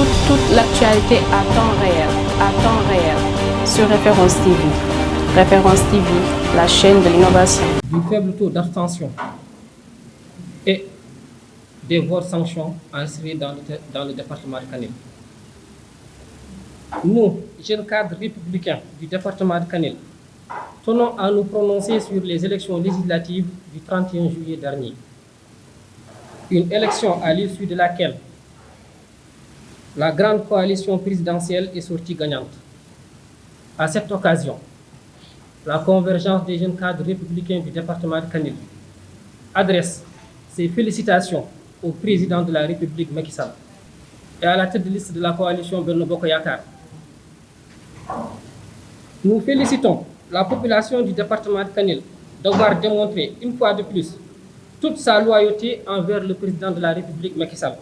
toute l'actualité à temps réel sur Référence TV. Référence TV, la chaîne de l'innovation. Du faible taux d'abstention et des votes sanctions inscrits dans le département de Kanel. Nous, jeunes cadres républicains du département de Kanel, tenons à nous prononcer sur les élections législatives du 31 juillet dernier. Une élection à l'issue de laquelle la grande coalition présidentielle est sortie gagnante. À cette occasion, la convergence des jeunes cadres républicains du département de Kanel adresse ses félicitations au président de la République Macky Sall et à la tête de liste de la coalition Benno Bokk Yakaar. Nous félicitons la population du département de Kanel d'avoir démontré une fois de plus toute sa loyauté envers le président de la République Macky Sall,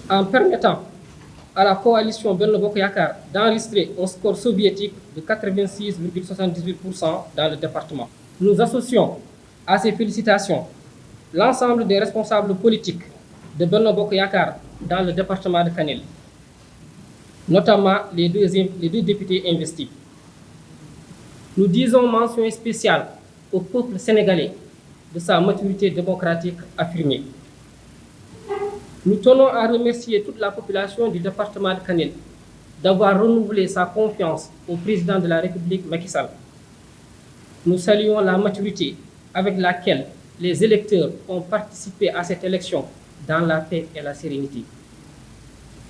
en permettant à la coalition Benno Bokk Yakaar d'enregistrer un score soviétique de 86,78% dans le département. Nous associons à ces félicitations l'ensemble des responsables politiques de Benno Bokk Yakaar dans le département de Kanel, notamment les deux députés investis. Nous disons mention spéciale au peuple sénégalais de sa maturité démocratique affirmée. Nous tenons à remercier toute la population du département de Kanel d'avoir renouvelé sa confiance au président de la République Macky Sall. Nous saluons la maturité avec laquelle les électeurs ont participé à cette élection dans la paix et la sérénité.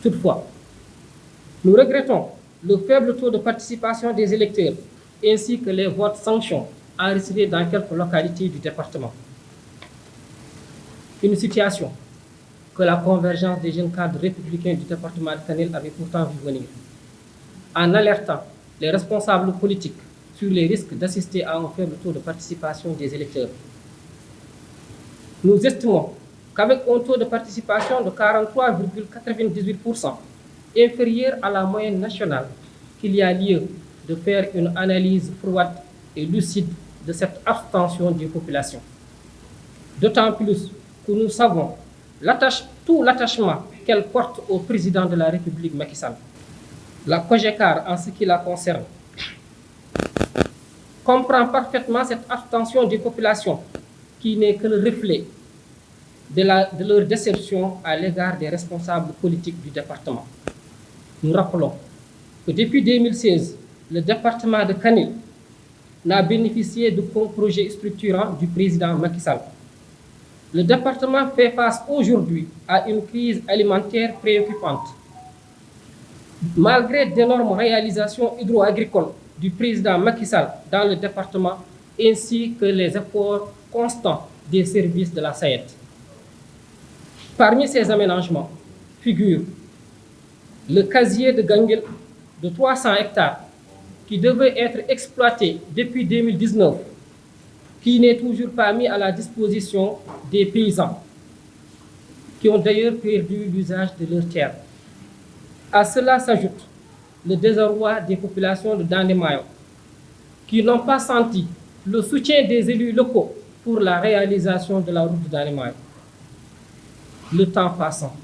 Toutefois, nous regrettons le faible taux de participation des électeurs ainsi que les votes sanctions enregistrés dans quelques localités du département. Une situation que la convergence des jeunes cadres républicains du département de Kanel avait pourtant vu venir, en alertant les responsables politiques sur les risques d'assister à un faible taux de participation des électeurs. Nous estimons qu'avec un taux de participation de 43,98%, inférieur à la moyenne nationale, qu'il y a lieu de faire une analyse froide et lucide de cette abstention des populations. D'autant plus que nous savons tout l'attachement qu'elle porte au président de la République Macky Sall. La COJECAR, en ce qui la concerne, comprend parfaitement cette abstention des populations qui n'est que le reflet de leur déception à l'égard des responsables politiques du département. Nous rappelons que depuis 2016, le département de Kanel n'a bénéficié d'aucun projet structurant du président Macky Sall. Le département fait face aujourd'hui à une crise alimentaire préoccupante. Malgré d'énormes réalisations hydro-agricoles du président Macky Sall dans le département, ainsi que les efforts constants des services de la SAED. Parmi ces aménagements figure le casier de Ganguel de 300 hectares qui devait être exploité depuis 2019, qui n'est toujours pas mis à la disposition des paysans, qui ont d'ailleurs perdu l'usage de leurs terres. À cela s'ajoute le désarroi des populations de Dandemayo, qui n'ont pas senti le soutien des élus locaux pour la réalisation de la route de Dandemayo. Le temps passant,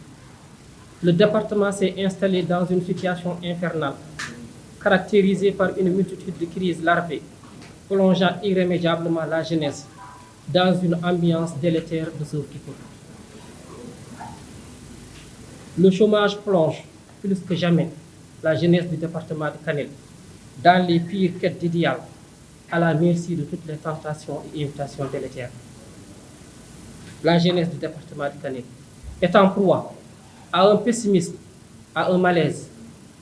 le département s'est installé dans une situation infernale, caractérisée par une multitude de crises larvées, plongeant irrémédiablement la jeunesse dans une ambiance délétère de sauve-qui-peut. Le chômage plonge plus que jamais la jeunesse du département de Kanel dans les pires quêtes d'idéal, à la merci de toutes les tentations et invitations délétères. La jeunesse du département de Kanel est en proie à un pessimisme, à un malaise,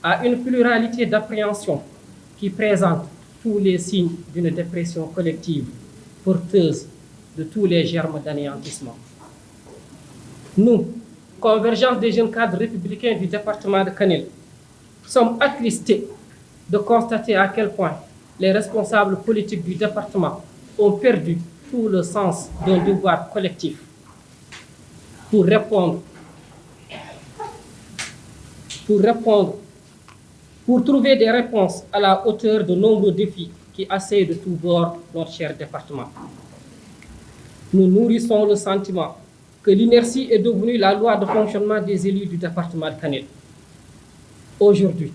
à une pluralité d'appréhensions qui présentent tous les signes d'une dépression collective porteuse de tous les germes d'anéantissement. Nous, convergence des jeunes cadres républicains du département de Kanel, sommes attristés de constater à quel point les responsables politiques du département ont perdu tout le sens d'un devoir collectif pour trouver des réponses à la hauteur de nombreux défis qui assaillent de tous bords notre cher département. Nous nourrissons le sentiment que l'inertie est devenue la loi de fonctionnement des élus du département de Kanel. Aujourd'hui,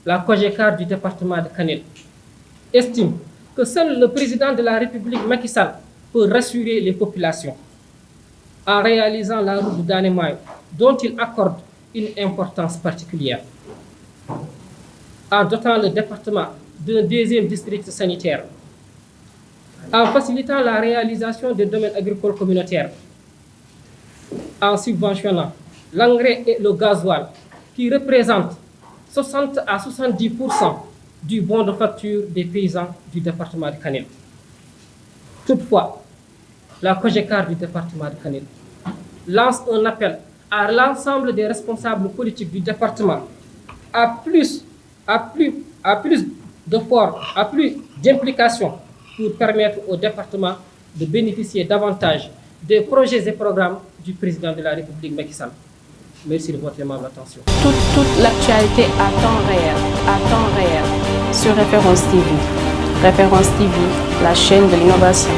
la COGECAR du département de Kanel estime que seul le président de la République, Macky Sall, peut rassurer les populations en réalisant la route de Danemayo, dont il accorde une importance particulière, en dotant le département d'un deuxième district sanitaire, en facilitant la réalisation des domaines agricoles communautaires, en subventionnant l'engrais et le gasoil qui représentent 60 à 70% du bon de facture des paysans du département de Kanel. Toutefois, la COGECAR du département de Kanel lance un appel à l'ensemble des responsables politiques du département à plus d'efforts, à plus d'implication pour permettre au département de bénéficier davantage des projets et programmes du président de la République, Macky Sall. Merci de votre aimable attention. Toute l'actualité à temps réel, sur Référence TV. Référence TV, la chaîne de l'innovation.